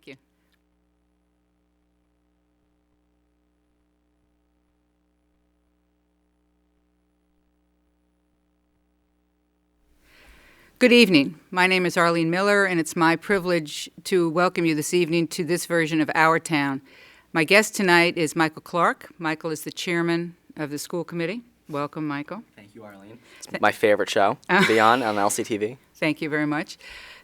Thank you. Good evening. My name is Arlene Miller, and it's my privilege to welcome you this evening to this version of Our Town. My guest tonight is Michael Clark. Michael is the chairman of the school committee. Welcome, Michael. Thank you, Arlene. It's my favorite show to be on LCTV. Thank you very much.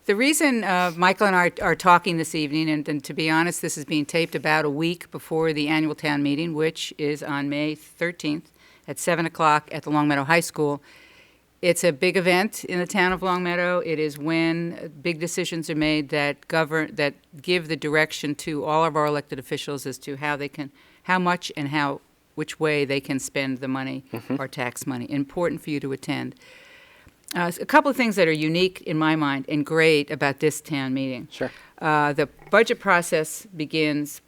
The reason Michael and I are talking this evening, and to be honest, this is being taped about a week before the annual town meeting, which is on May 13th at 7 o'clock at the Longmeadow High School. It's a big event in the town of Longmeadow. It is when big decisions are made that give the direction to all of our elected officials as to how much and which way they can spend the money, our tax money. Important for you to attend. A couple of things that are unique in my mind and great about this town meeting. Sure. The budget process begins,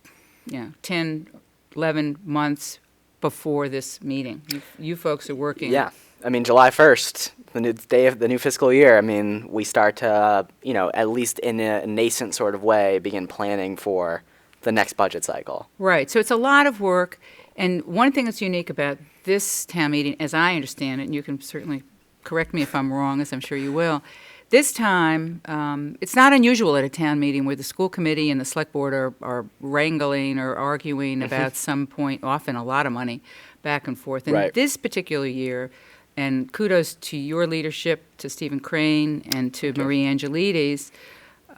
10, 11 months before this meeting. You folks are working. Yeah. I mean, July 1st, the new day of the new fiscal year, I mean, we start to, at least in a nascent sort of way, begin planning for the next budget cycle. Right. So it's a lot of work. And one thing that's unique about this town meeting, as I understand it, and you can certainly correct me if I'm wrong, as I'm sure you will, this time, it's not unusual at a town meeting where the school committee and the select board are wrangling or arguing about some point, often a lot of money, back and forth. And Right. this particular year, and kudos to your leadership, to Stephen Crane and to Marie Angelides,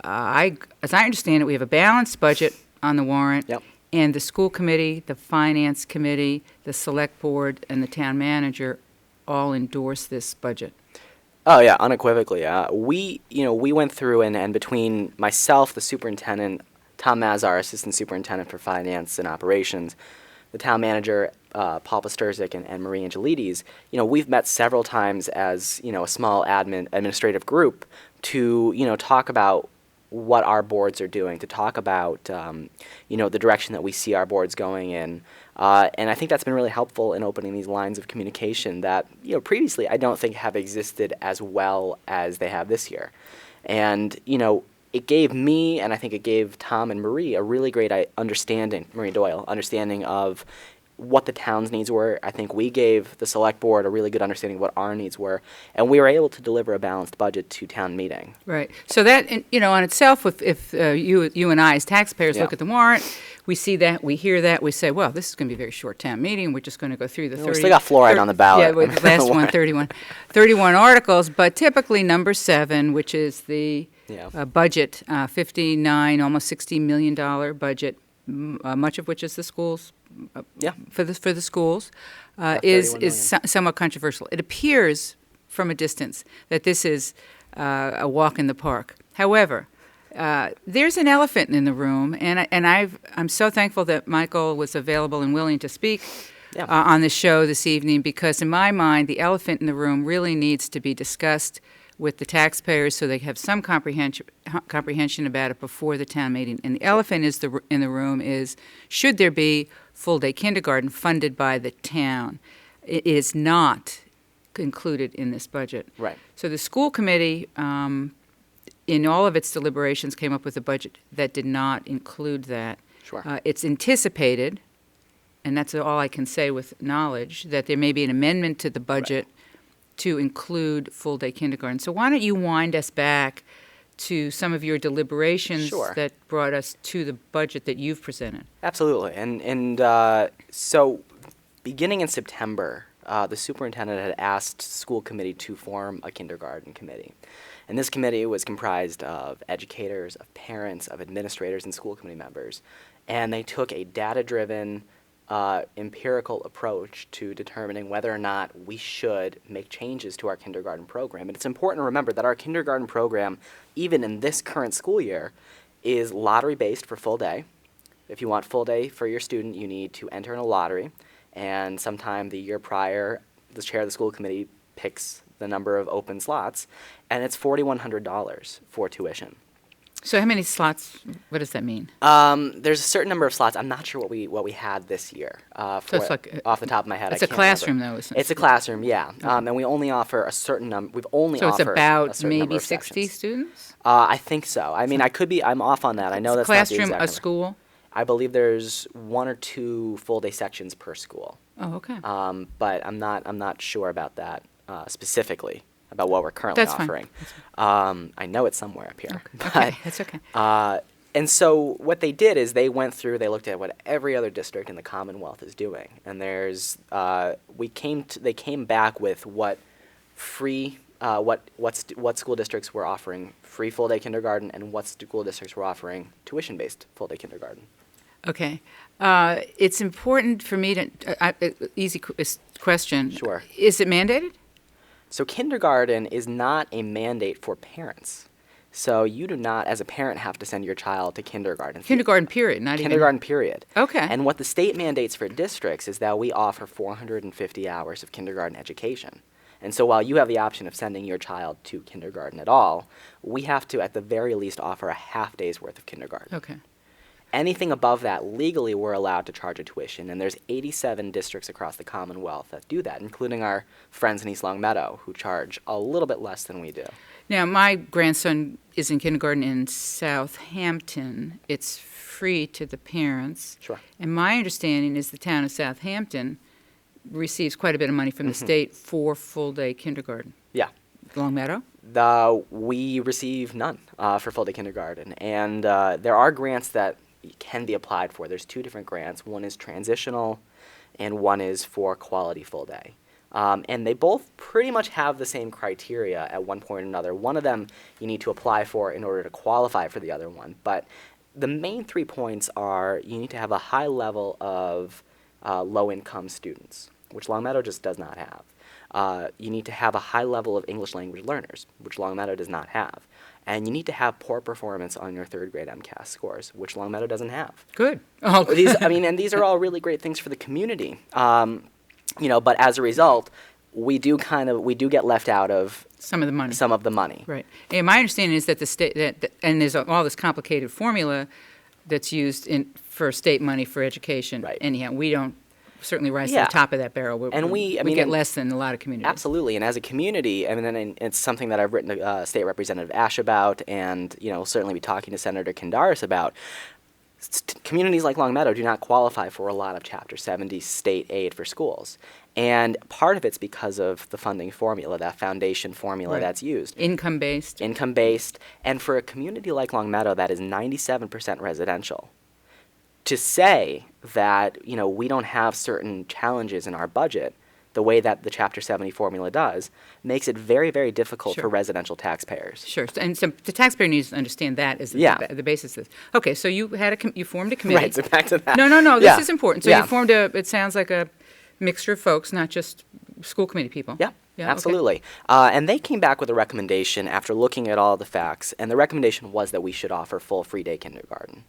as I understand it, we have a balanced budget on the warrant. Yep. And the school committee, the finance committee, the select board, and the town manager all endorse this budget. Oh, yeah, unequivocally. We went through and between myself, the superintendent, Tom Mazar, assistant superintendent for finance and operations, the town manager, Paul Posturzik, and Marie Angelides, we've met several times as, a small administrative group to, talk about what our boards are doing, to talk about, the direction that we see our boards going in. And I think that's been really helpful in opening these lines of communication that, previously I don't think have existed as well as they have this year. And, it gave me, and I think it gave Tom and Marie, a really great understanding, Marie Doyle, understanding of what the town's needs were. I think we gave the select board a really good understanding of what our needs were, and we were able to deliver a balanced budget to town meeting. Right. So that, on itself, if you and I as taxpayers Yeah. look at the warrant, we see that, we hear that, we say, well, this is going to be a very short town meeting. We're just going to go through the 30. We still got fluoride on the ballot. Yeah, with the last one, 31 articles. But typically number 7, which is the budget, 59, almost $60 million budget, much of which is the schools. For the schools, is somewhat controversial. It appears from a distance that this is a walk in the park. However, there's an elephant in the room, and I'm so thankful that Michael was available and willing to speak on the show this evening, because in my mind, the elephant in the room really needs to be discussed with the taxpayers so they have some comprehension about it before the town meeting. And the elephant in the room is, should there be full-day kindergarten funded by the town? It is not included in this budget. Right. So the school committee, in all of its deliberations, came up with a budget that did not include that. Sure. It's anticipated, and that's all I can say with knowledge, that there may be an amendment to the budget to include full-day kindergarten. So why don't you wind us back to some of your deliberations that brought us to the budget that you've presented? Absolutely. And so beginning in September, the superintendent had asked school committee to form a kindergarten committee. And this committee was comprised of educators, of parents, of administrators, and school committee members. And they took a data-driven, empirical approach to determining whether or not we should make changes to our kindergarten program. And it's important to remember that our kindergarten program, even in this current school year, is lottery-based for full day. If you want full day for your student, you need to enter in a lottery. And sometime the year prior, the chair of the school committee picks the number of open slots, and it's $4,100 for tuition. So how many slots, what does that mean? There's a certain number of slots. I'm not sure what we had this year. So it's like Off the top of my head, it's I a can't classroom, remember. though, isn't it? It's a classroom, yeah. And we only offer a certain number. We've only So it's offered a about certain number maybe of 60 sections. students? I think so. I mean, I could be. I'm off on that. I know that's not the Classroom, exact a number. school? I believe there's 1 or 2 full-day sections per school. Oh, okay. But I'm not sure about that specifically about what we're currently That's fine. offering. I know it's somewhere up here. Okay, that's okay. And so what they did is they went through, they looked at what every other district in the Commonwealth is doing, and they came back with what free, what school districts were offering free full-day kindergarten and what school districts were offering tuition-based full-day kindergarten. Okay. It's important for me to, question. Sure. Is it mandated? So kindergarten is not a mandate for parents. So you do not, as a parent, have to send your child to kindergarten. Kindergarten period, not Kindergarten period. Okay. And what the state mandates for districts is that we offer 450 hours of kindergarten education. And so while you have the option of sending your child to kindergarten at all, we have to, at the very least, offer a half day's worth of kindergarten. Okay. Anything above that, legally, we're allowed to charge a tuition, and there's 87 districts across the Commonwealth that do that, including our friends in East Longmeadow, who charge a little bit less than we do. Now, my grandson is in kindergarten in Southampton. It's free to the parents. Sure. And my understanding is the town of Southampton receives quite a bit of money from the state for full-day kindergarten. Yeah. Longmeadow? We receive none for full-day kindergarten, and there are grants that can be applied for. There's 2 different grants. One is transitional, and one is for quality full-day. And they both pretty much have the same criteria at one point or another. One of them you need to apply for in order to qualify for the other one. But the main 3 points are you need to have a high level of low-income students, which Longmeadow just does not have. You need to have a high level of English language learners, which Longmeadow does not have. And you need to have poor performance on your 3rd grade MCAS scores, which Longmeadow doesn't have. Good. Oh, And these are all really great things for the community. But as a result, we do get left out of some of the money. some of the money. Right. And my understanding is that the state, and there's all this complicated formula that's used for state money for education. Right. Anyhow, we don't certainly rise to Yeah. the top of that barrel. And we get less than a lot of communities. Absolutely, and as a community, and it's something that I've written to State Representative Ash about, and certainly be talking to Senator Kendaris about. Communities like Longmeadow do not qualify for a lot of Chapter 70 state aid for schools. And part of it's because of the funding formula, that foundation formula Right. that's used. Income-based. Income-based. And for a community like Longmeadow that is 97% residential, to say that, we don't have certain challenges in our budget, the way that the Chapter 70 formula does, makes it very, very difficult Sure. for residential taxpayers. Sure. And so the taxpayer needs to understand that as Yeah. the basis of this. Okay, so you formed a committee. Right, so back to that. No, this Yeah. is important. So Yeah. you formed it sounds like a mixture of folks, not just school committee people. Yeah, Yeah, okay. absolutely. And they came back with a recommendation after looking at all the facts, and the recommendation was that we should offer full free day kindergarten.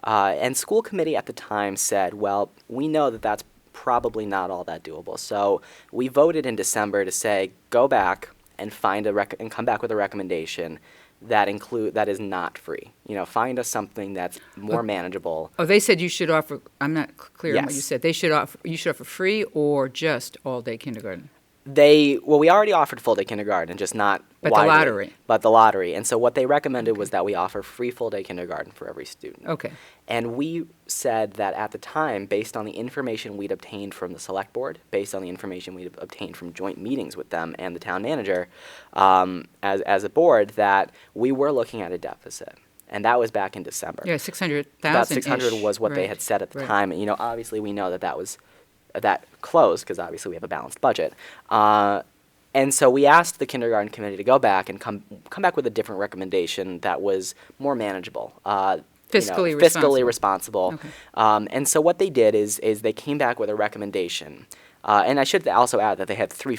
And school committee at the time said, well, we know that that's probably not all that doable. So we voted in December to say, go back and and come back with a recommendation that is not free. Find us something that's more manageable. Oh, they said you should offer, I'm not clear on what you Yes. said. You should offer free or just all-day kindergarten? We already offered full-day kindergarten, just not But the widely. lottery. But the lottery. And so what they recommended was that we offer free full-day kindergarten for every student. Okay. And we said that at the time, based on the information we'd obtained from the select board, based on the information we'd obtained from joint meetings with them and the town manager, as a board, that we were looking at a deficit. And that was back in December. Yeah, 600,000. About 600 was what they had said at the time. And, obviously we know that closed because obviously we have a balanced budget. And so we asked the kindergarten committee to go back and come back with a different recommendation that was more manageable. Fiscally responsible. Okay. And so what they did is they came back with a recommendation. And I should also add that they had 3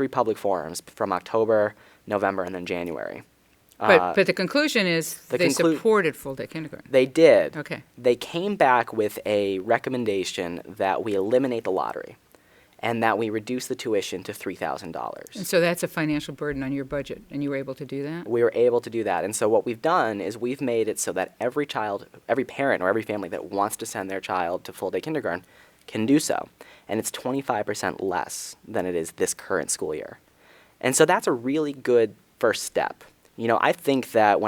public forums from October, November, and then January. But the conclusion is they supported full-day kindergarten. They did. Okay. They came back with a recommendation that we eliminate the lottery and that we reduce the tuition to And $3,000. so that's a financial burden on your budget, and you were able to do that? We were able to do that. And so what we've done is we've made it so that every child, every parent or every family that wants to send their child to full day kindergarten can do so. And it's 25% less than it is this current school year. And so that's a really good first step. I think that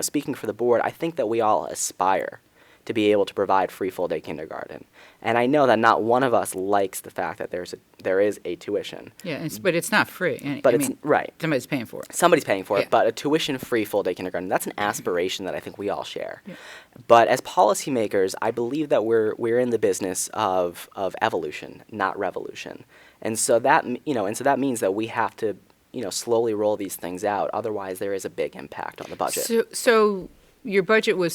speaking for the board, I think that we all aspire to be able to provide free full day kindergarten. And I know that not one of us likes the fact that there is a tuition. Yeah, but it's not free. But I it's mean, right. somebody's paying for it. Somebody's paying for it, Yeah. but a tuition-free full-day kindergarten, that's an aspiration that I think we all share. Yeah. But as policymakers, I believe that we're in the business of evolution, not revolution. And so that means that we have to, slowly roll these things out. Otherwise, there is a big impact on the budget. So your budget was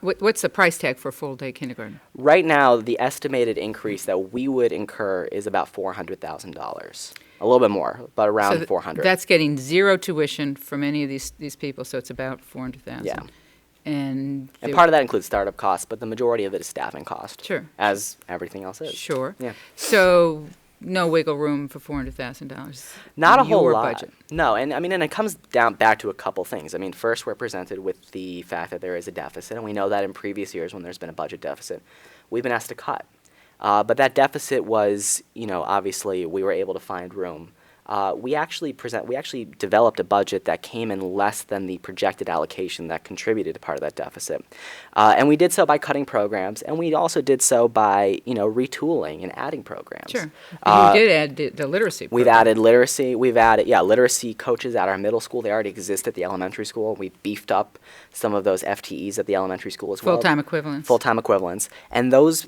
what's the price tag for full-day kindergarten? Right now, the estimated increase that we would incur is about $400,000. A little bit more, but around So 400. That's getting zero tuition from any of these people, so it's about 400,000. Yeah. And part of that includes startup costs, but the majority of it is staffing cost. Sure. As everything else is. Sure. Yeah. So no wiggle room for $400,000. Not a in whole your lot. budget. No, and it comes down back to a couple things. First we're presented with the fact that there is a deficit, and we know that in previous years when there's been a budget deficit, we've been asked to cut. But that deficit was, obviously we were able to find room. We actually developed a budget that came in less than the projected allocation that contributed to part of that deficit. And we did so by cutting programs, and we also did so by, retooling and adding programs. Sure. You did add the literacy We've program. added literacy. We've added, literacy coaches at our middle school. They already exist at the elementary school. We beefed up some of those FTEs at the elementary school as well. Full-time equivalents. Full-time equivalents. And those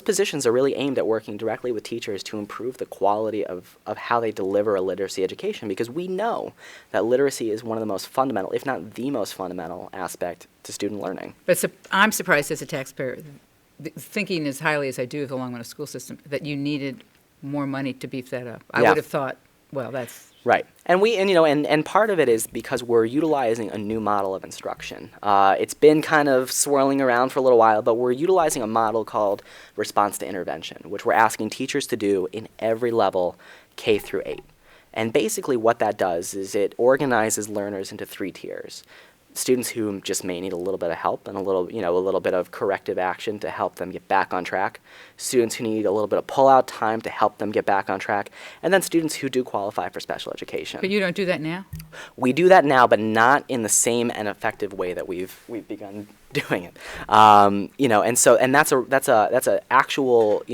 positions are really aimed at working directly with teachers to improve the quality of how they deliver a literacy education, because we know that literacy is one of the most fundamental, if not the most fundamental aspect to student learning. But I'm surprised as a taxpayer, thinking as highly as I do of the Longmeadow school system, that you needed more money to beef that up. I Yeah. would have thought, well, that's... Right. And part of it is because we're utilizing a new model of instruction. It's been kind of swirling around for a little while, but we're utilizing a model called response to intervention, which we're asking teachers to do in every level, K through 8. And basically what that does is it organizes learners into 3 tiers. Students who just may need a little bit of help and a little bit of corrective action to help them get back on track. Students who need a little bit of pull-out time to help them get back on track. And then students who do qualify for special education. But you don't do that now? We do that now, but not in the same and effective way that we've begun doing it. And that's a actual,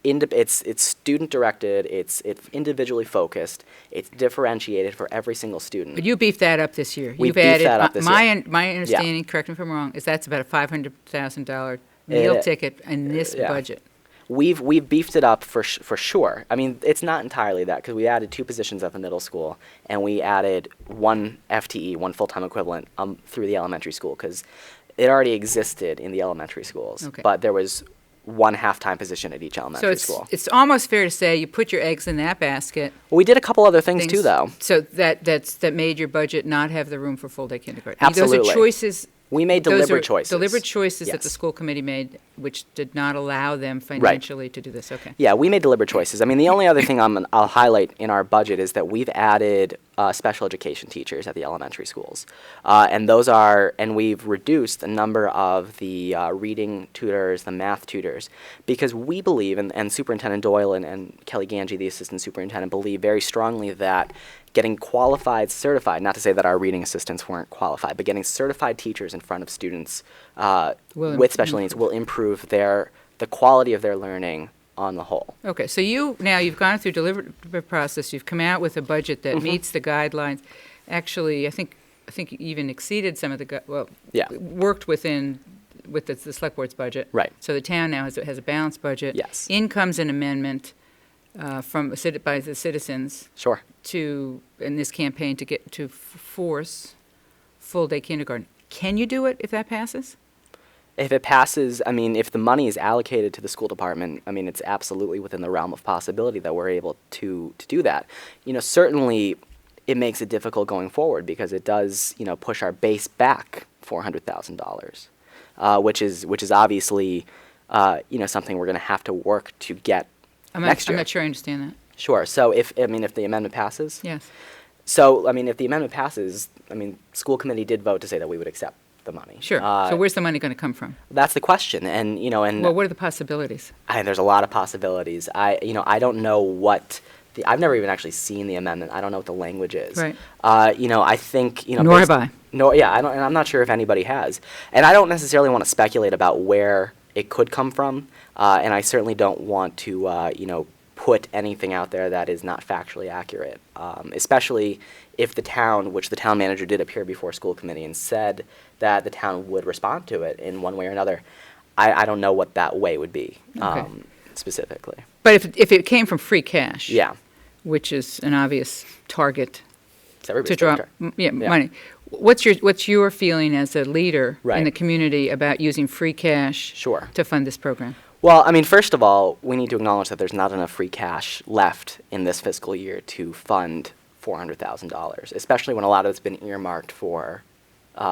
it's student directed, it's individually focused, it's differentiated for every single student. But you beefed that up this year. We You've beefed added, that up this year. My understanding, correct me if I'm wrong, is that's about a $500,000 meal ticket in this yeah. budget. We've beefed it up for sure. It's not entirely that, because we added 2 positions at the middle school, and we added 1 FTE, 1 full-time equivalent, through the elementary school, because it already existed in the elementary schools. Okay. But there was 1 half-time position at each elementary school. It's almost fair to say you put your eggs in that basket. Well, we did a couple other things too, though. So that made your budget not have the room for full-day kindergarten. Absolutely. Those are choices. We made deliberate choices. Deliberate choices that the Yes. school committee made, which did not allow them financially to do this. Okay. Yeah, we made deliberate choices. The only other thing I'll highlight in our budget is that we've added special education teachers at the elementary schools, and we've reduced the number of the reading tutors, the math tutors, because we believe, and Superintendent Doyle and Kelly Ganji, the assistant superintendent, believe very strongly that getting qualified, certified, not to say that our reading assistants weren't qualified, but getting certified teachers in front of students with special needs will improve the quality of their learning on the whole. Okay, so you've gone through deliberative process, you've come out with a budget that meets the guidelines. Actually, I think you even exceeded some of the, worked with the select board's budget. Right. So the town now has a balanced budget. Yes. In comes an amendment by the citizens Sure. in this campaign to force full-day kindergarten. Can you do it if that passes? If it passes, if the money is allocated to the school department, it's absolutely within the realm of possibility that we're able to do that. Certainly it makes it difficult going forward because it does, push our base back $400,000, which is obviously, something we're going to have to work to get next year. I'm not sure I understand that. Sure. So if the amendment passes. Yes. So if the amendment passes, school committee did vote to say that we would accept the money. Sure. So where's the money going to come from? That's the question, and Well, what are the possibilities? there's a lot of possibilities. I don't know what I've never even actually seen the amendment. I don't know what the language is. Right. I think Nor have I. No, yeah, I don't, and I'm not sure if anybody has. And I don't necessarily want to speculate about where it could come from, and I certainly don't want to put anything out there that is not factually accurate, especially if the town, which the town manager did appear before school committee and said that the town would respond to it in one way or another. I don't know what that way would be specifically. But if it came from free cash, Yeah. which is an obvious target It's everybody's to draw favorite. money, what's your feeling as a leader in Right. the community about using free cash Sure. to fund this program? Well, first of all, we need to acknowledge that there's not enough free cash left in this fiscal year to fund $400,000, especially when a lot of it's been earmarked for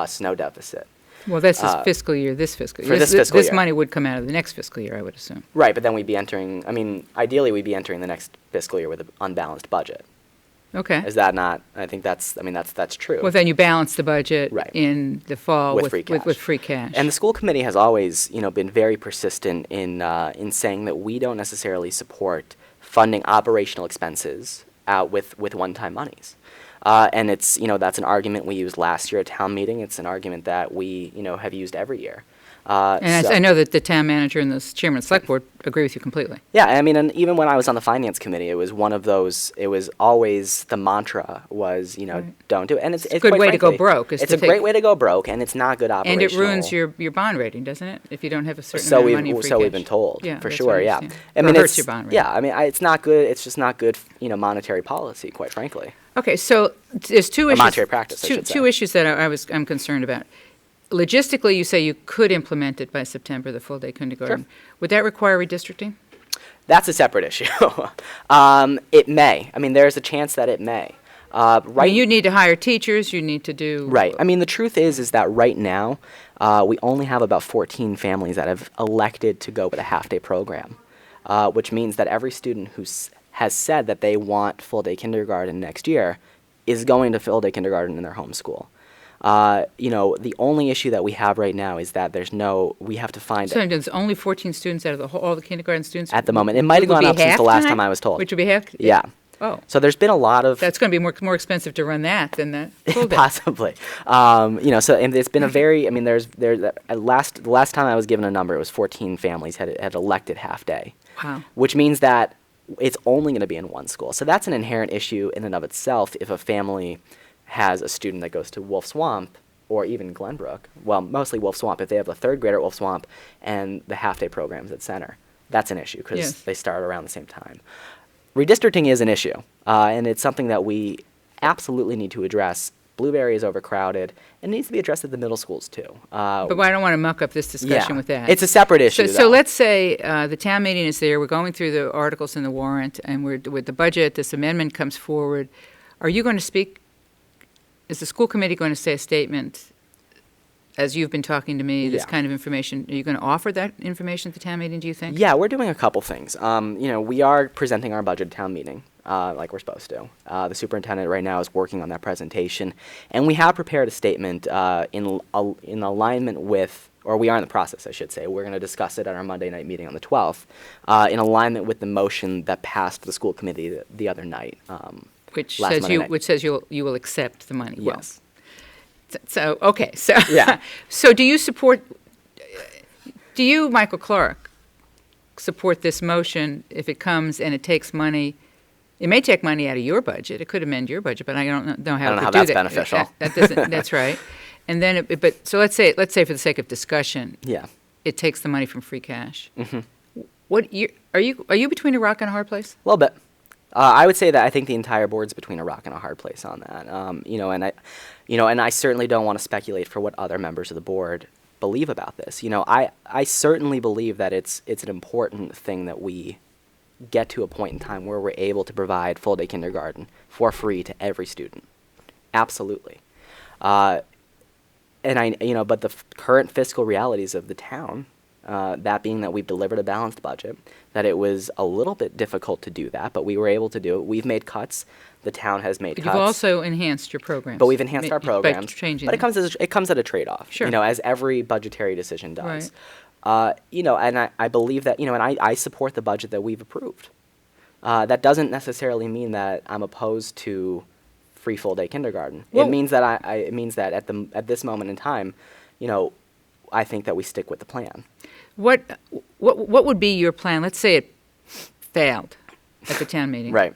snow deficit. Well, this is fiscal year, this fiscal year. For this fiscal year. This money would come out of the next fiscal year, I would assume. Right, but then we'd be entering, ideally we'd be entering the next fiscal year with an unbalanced budget. Okay. Is that not, I think that's true. Well, then you balance the budget Right. in the fall With with free cash. with free cash. And the school committee has always, been very persistent in saying that we don't necessarily support funding operational expenses with one-time monies. And it's, that's an argument we used last year at town meeting. It's an argument that we, have used every year. And I know that the town manager and the chairman of the select board agree with you completely. Yeah, and even when I was on the finance committee, it was one of those, it was always the mantra was, Right. don't do it. And it's a good quite way to go frankly, broke, is It's to a great take- way to go broke, and it's not good And operational. it ruins your bond rating, doesn't it? If you don't have a certain So amount of money in free cash. we've been told, Yeah, for that's sure, what I yeah. understand. Or it hurts your bond rating. Yeah, it's not good, it's just not good, monetary policy, quite frankly. Okay, so there's two Or issues. monetary practice, I should Two say. issues that I'm concerned about. Logistically, you say you could implement it by September, the full-day kindergarten. Sure. Would that require redistricting? That's a separate issue. It may. There's a chance that it may. I mean, you need to hire teachers, you need to do. Right. The truth is that right now, we only have about 14 families that have elected to go with a half-day program, which means that every student who has said that they want full-day kindergarten next year is going to full-day kindergarten in their home school. The only issue that we have right now is that we have to find So there's only 14 students out of all the kindergarten students? at the moment. It might have Would gone be up since the last half-time? time I was told. Which would be half? Yeah. Oh, So there's been a lot of that's going to be more expensive to run that than the full day. possibly. So and it's been a very. The last time I was given a number, it was 14 families had elected half day. Wow. Which means that it's only going to be in one school. So that's an inherent issue in and of itself if a family has a student that goes to Wolf Swamp or even Glenbrook, well, mostly Wolf Swamp, if they have a third grader at Wolf Swamp and the half-day programs at Center. That's an issue because Yes. they start around the same time. Redistricting is an issue, and it's something that we absolutely need to address. Blueberry is overcrowded. It needs to be addressed at the middle schools, too. But I don't want to muck up this discussion with that. It's a separate issue, So though. let's say the town meeting is there, we're going through the articles in the warrant, and we're with the budget, this amendment comes forward. Are you going to speak, is the school committee going to say a statement, as you've been talking to me, this Yeah. kind of information? Are you going to offer that information at the town meeting, do you think? Yeah, we're doing a couple things. We are presenting our budget at town meeting, like we're supposed to. The superintendent right now is working on that presentation, and we have prepared a statement in alignment with, or we are in the process, I should say. We're going to discuss it at our Monday night meeting on the 12th, in alignment with the motion that passed the school committee the other night. Which last says Monday night. which says you will accept the money. Well, Yes. So, okay, so. Yeah. So do you, Michael Clark, support this motion if it comes and it takes money? It may take money out of your budget. It could amend your budget, but I don't know how I don't it know how could do that's that. beneficial. That doesn't, that's right. And then, so let's say for the sake of discussion, Yeah. it takes the money from free cash. Mm-hmm. Are you between a rock and a hard place? A little bit. I would say that I think the entire board's between a rock and a hard place on that. And I certainly don't want to speculate for what other members of the board believe about this. I certainly believe that it's an important thing that we get to a point in time where we're able to provide full-day kindergarten for free to every student. Absolutely. But the current fiscal realities of the town, that being that we've delivered a balanced budget, that it was a little bit difficult to do that, but we were able to do it. We've made cuts. The town has made But cuts. you've also enhanced your programs. But we've enhanced our By programs. changing But them. it comes at a trade-off, Sure. as every budgetary decision does. Right. And I believe that, and I support the budget that we've approved. That doesn't necessarily mean that I'm opposed to free full-day kindergarten. Well- It means that it means that at this moment in time, I think that we stick with the plan. What would be your plan? Let's say it failed at the town meeting. Right.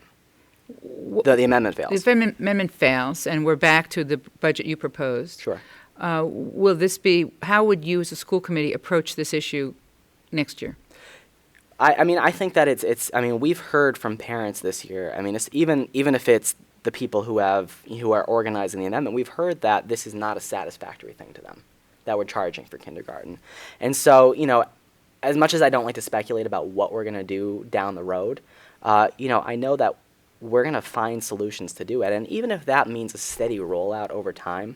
The amendment fails. The amendment fails, and we're back to the budget you proposed. Sure. Will this be, how would you as a school committee approach this issue next year? I think that we've heard from parents this year. It's even if it's the people who are organizing the amendment, we've heard that this is not a satisfactory thing to them, that we're charging for kindergarten. And so, as much as I don't like to speculate about what we're going to do down the road, I know that we're going to find solutions to do it. And even if that means a steady rollout over time,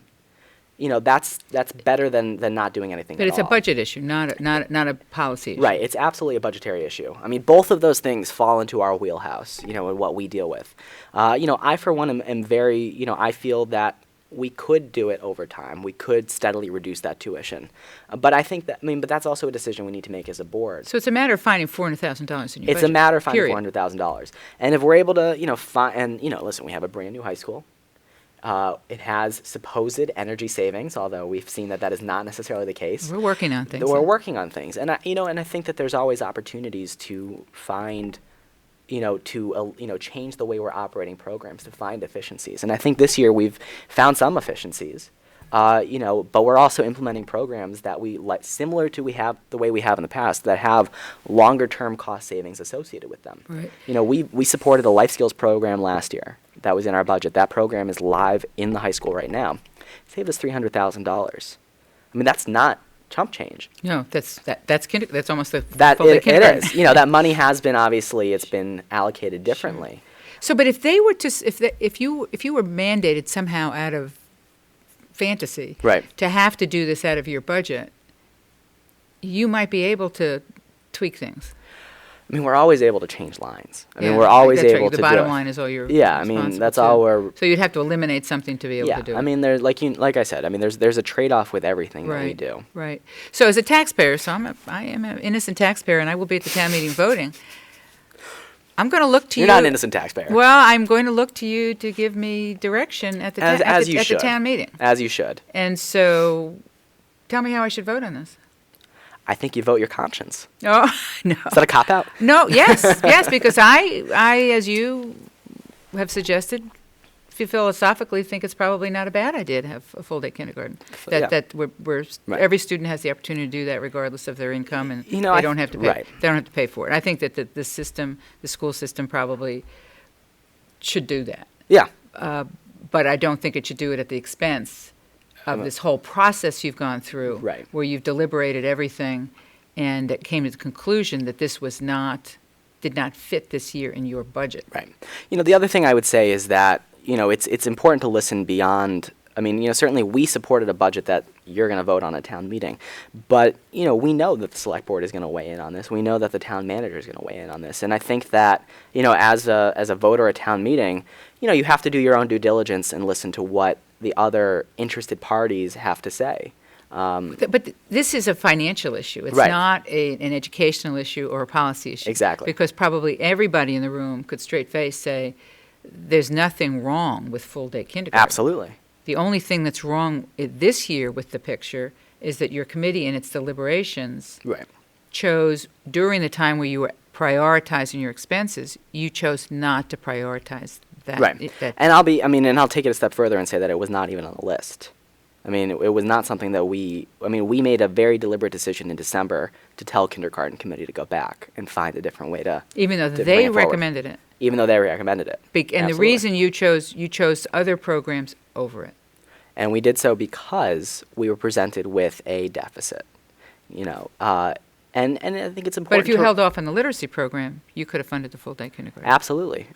that's better than not doing anything But at it's a all. budget issue, not a policy issue. Right, it's absolutely a budgetary issue. Both of those things fall into our wheelhouse, and what we deal with. I, for one, am very, I feel that we could do it over time. We could steadily reduce that tuition. But I think that, but that's also a decision we need to make as a board. So it's a matter of finding $400,000 in your budget. It's a matter of finding period. $400,000. And if we're able to, find, listen, we have a brand new high school. It has supposed energy savings, although we've seen that is not necessarily the case. We're working on things. We're working on things, and I think that there's always opportunities to find, change the way we're operating programs to find efficiencies. And I think this year we've found some efficiencies, but we're also implementing programs that we like, similar to the way we have in the past, that have longer-term cost savings associated with them. Right. We supported a life skills program last year. That was in our budget. That program is live in the high school right now. It saved us $300,000. That's not chump change. No, that's almost the That full day it kindergarten. is. That money has been, obviously, it's been allocated differently. So, but if they were to, if you were mandated somehow out of fantasy, Right. to have to do this out of your budget, you might be able to tweak things. We're always able to change lines. Yeah, we're always that's right. able to The do bottom it. line is all you're Yeah, responsible that's to. all we're. So you'd have to eliminate something to be able Yeah, to do it. there's like I said, there's a trade-off with everything that we Right, do. right. So as a taxpayer, I am an innocent taxpayer, and I will be at the town meeting voting. I'm going to look to You're you. not an innocent taxpayer. Well, I'm going to look to you to give me direction at the As you at the should. town meeting. As you should. And so, tell me how I should vote on this. I think you vote your conscience. Oh no. Is that a cop-out? No. Yes. Yes. Because I, as you have suggested, philosophically think it's probably not a bad idea to have a full day kindergarten. Yeah. That we're Right. every student has the opportunity to do that regardless of their income, and You know, they I don't th- have to pay. right. They don't have to pay for it. I think that the school system probably should do that. Yeah. But I don't think it should do it at the expense of this whole process you've gone through, Right. where you've deliberated everything, and it came to the conclusion that this did not fit this year in your budget. Right. The other thing I would say is that, it's important to listen beyond. Certainly we supported a budget that you're going to vote on at town meeting, but, we know that the select board is going to weigh in on this. We know that the town manager is going to weigh in on this. And I think that, as a voter at town meeting, you have to do your own due diligence and listen to what the other interested parties have to say. But this is a financial issue. It's Right. not an educational issue or a policy issue. Exactly. Because probably everybody in the room could straight face say, there's nothing wrong with full day kindergarten. Absolutely. The only thing that's wrong this year with the picture is that your committee in its deliberations Right. chose, during the time where you were prioritizing your expenses, you chose not to prioritize that. Right. that And I'll take it a step further and say that it was not even on the list. It was not something that we made a very deliberate decision in December to tell kindergarten committee to go back and find a different way to, even though to bring they it forward. recommended it. Even though they recommended it. And the Absolutely. reason you chose other programs over it. And we did so because we were presented with a deficit, and I think it's But important if you to held off on the literacy program, you could have funded the full day kindergarten. Absolutely.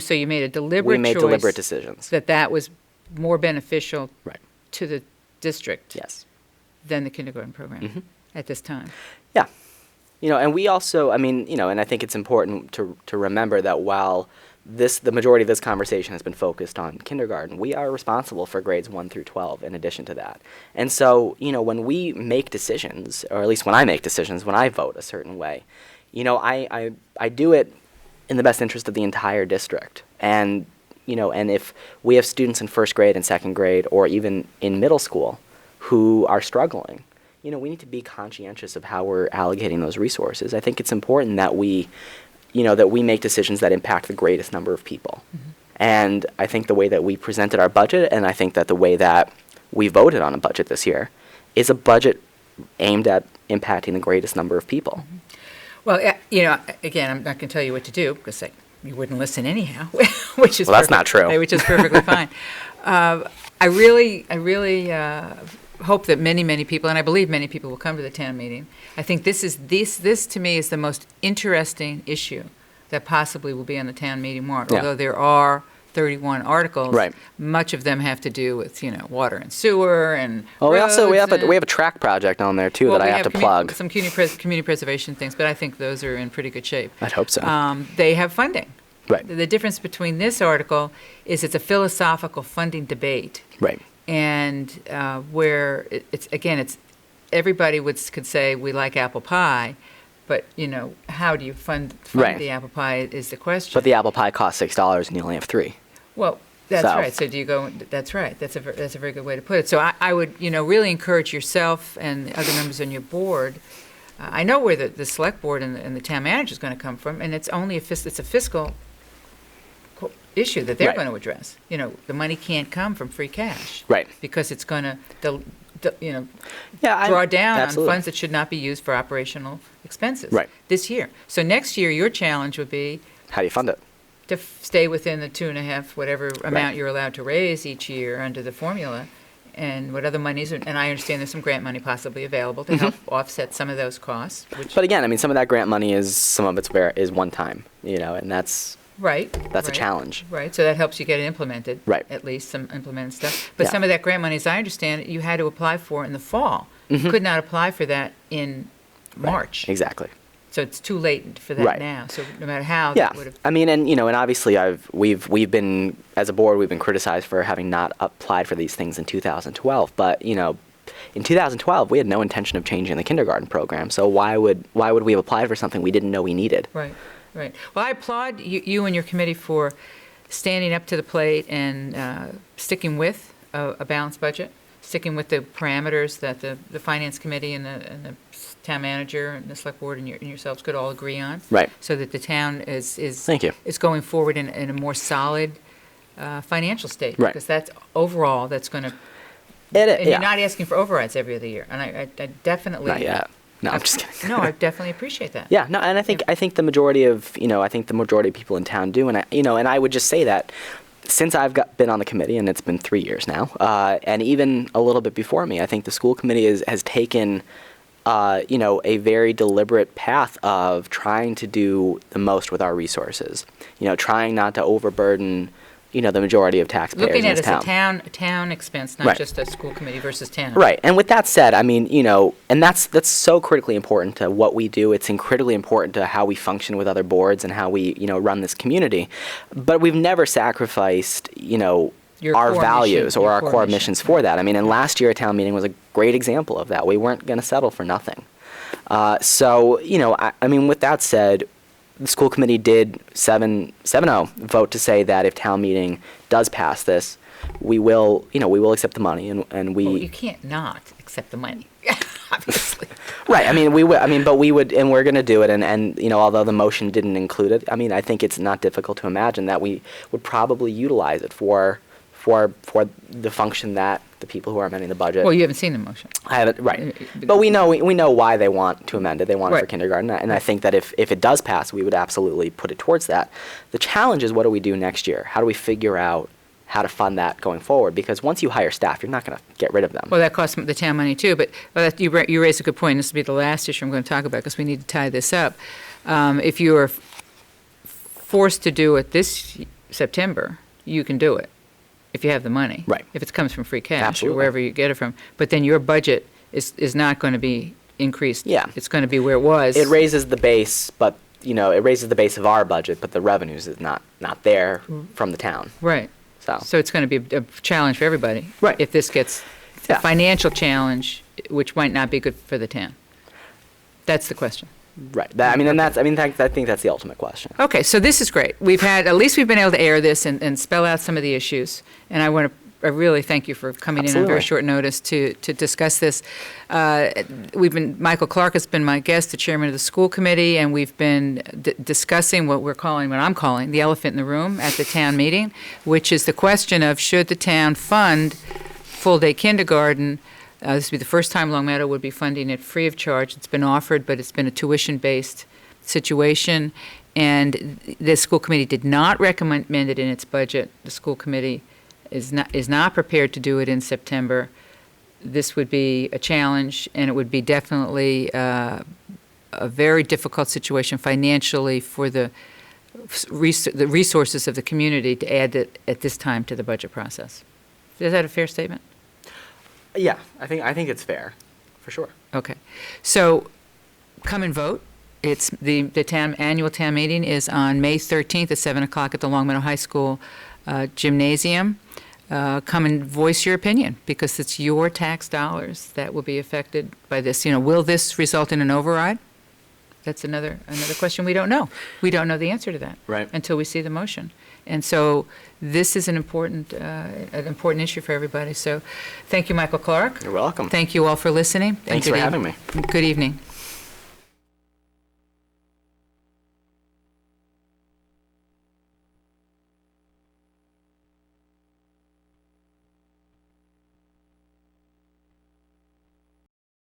So you made a deliberate we made choice deliberate decisions. that was more beneficial Right. to the district Yes. than the kindergarten program Mhm. at this time. Yeah. And we also, and I think it's important to remember that while the majority of this conversation has been focused on kindergarten, we are responsible for grades 1 through 12 in addition to that. And so, when we make decisions, or at least when I make decisions, when I vote a certain way, I do it in the best interest of the entire district. And, and if we have students in first grade and second grade, or even in middle school, who are struggling, we need to be conscientious of how we're allocating those resources. I think it's important that we make decisions that impact the greatest number of people. Mm-hmm. And I think the way that we presented our budget, and I think that the way that we voted on a budget this year, is a budget aimed at impacting the greatest number of people. Mm-hmm. Well, again, I'm not going to tell you what to do, because you wouldn't listen anyhow, which is that's not true. Which is perfectly fine. I really hope that many people, and I believe many people, will come to the town meeting. I think this to me is the most interesting issue that possibly will be on the town meeting warrant. Yeah. Although there are 31 articles, right. Much of them have to do with water and sewer and roads. We have a track project on there too that I have to plug. Some community preservation things, but I think those are in pretty good shape. I'd hope so. They have funding. Right. The difference between this article is it's a philosophical funding debate. Right. And where it's everybody could say we like apple pie, but how do you fund right. the apple pie is the question. But the apple pie costs $6 and you only have 3. Well, that's right. So do you go? That's right. That's a very good way to put it. So I would really encourage yourself and the other members on your board. I know where the select board and the town manager is going to come from, and it's only it's a fiscal issue that they're right. going to address. The money can't come from free cash. Right. Because it's going to, draw down absolutely. on funds that should not be used for operational expenses. Right. This year. So next year, your challenge would be how do you fund it? To stay within the 2.5, whatever amount right. you're allowed to raise each year under the formula, and what other monies, and I understand there's some grant money possibly available to help offset some of those costs. But again, some of that grant money some of it's is one time, and that's right. That's a challenge. Right. So that helps you get it implemented. Right. At least some implemented stuff. But some of that grant money, as I understand it, you had to apply for in the fall. Mm-hmm. You could not apply for that in March. Right. Exactly. So it's too late for that right. now. So no matter how, yeah. that would have. And obviously we've been, as a board, we've been criticized for having not applied for these things in 2012. But in 2012 we had no intention of changing the kindergarten program. So why would we have applied for something we didn't know we needed? Right. Right. Well, I applaud you and your committee for standing up to the plate and sticking with a balanced budget, sticking with the parameters that the finance committee and the town manager and the select board and yourselves could all agree on. Right. So that the town is Thank you. is going forward in a more solid financial state. Right. Because that's overall that's going to. And you're not asking for overrides every other year, and I definitely. Not yet. No, I'm just kidding. No, I definitely appreciate that. Yeah, no, and I think the majority of people in town do, and I would just say that since I've been on the committee, and it's been 3 years now, and even a little bit before me, I think the school committee has taken a very deliberate path of trying to do the most with our resources. Trying not to overburden the majority of taxpayers Looking in at this it as a town expense, not right. just a school committee versus town. Right. And with that said, and that's so critically important to what we do. It's incredibly important to how we function with other boards and how we, run this community. But we've never sacrificed, our values or our core missions for that. And last year, a town meeting was a great example of that. We weren't going to settle for nothing. So, with that said, the school committee did 7-0 vote to say that if town meeting does pass this, we will accept the money and we. Well, you can't not accept the money, obviously. Right. We would. But we would, and we're going to do it. And although the motion didn't include it, I think it's not difficult to imagine that we would probably utilize it for the function that the people who are amending the budget. Well, you haven't seen the motion. I haven't, right. But we know why they want to amend it. They want it for kindergarten. And I think that if it does pass, we would absolutely put it towards that. The challenge is, what do we do next year? How do we figure out how to fund that going forward? Because once you hire staff, you're not going to get rid of them. Well, that costs the town money too. But you raise a good point. This will be the last issue I'm going to talk about because we need to tie this up. If you are forced to do it this September, you can do it. If you have the money. Right. If it comes from free cash Absolutely. or wherever you get it from. But then your budget is not going to be increased. Yeah. It's going to be where it was. It raises the base, but, it raises the base of our budget, but the revenues is not there from the town. Right. So, So it's going to be a challenge for everybody. Right. If this gets Yeah. a financial challenge, which might not be good for the town. That's the question. right. I think that's the ultimate question. Okay, so this is great. At least we've been able to air this and spell out some of the issues. And I really thank you for coming in on very Absolutely. short notice to discuss this. Michael Clark has been my guest, the chairman of the school committee, and we've been discussing what I'm calling the elephant in the room at the town meeting, which is the question of should the town fund full-day kindergarten. This would be the first time Long Meadow would be funding it free of charge. It's been offered, but it's been a tuition-based situation. And the school committee did not recommend it in its budget. The school committee is not prepared to do it in September. This would be a challenge, and it would be definitely a very difficult situation financially for the resources of the community to add it at this time to the budget process. Is that a fair statement? Yeah, I think it's fair, for sure. Okay. So come and vote. It's the annual town meeting is on May 13th at 7 o'clock at the Long Meadow High School gymnasium. Come and voice your opinion, because it's your tax dollars that will be affected by this. Will this result in an override? That's another question we don't know. We don't know the answer to that Right. until we see the motion. And so this is an important issue for everybody. So thank you, Michael Clark. You're welcome. Thank you all for listening. Thanks for having me. Good evening.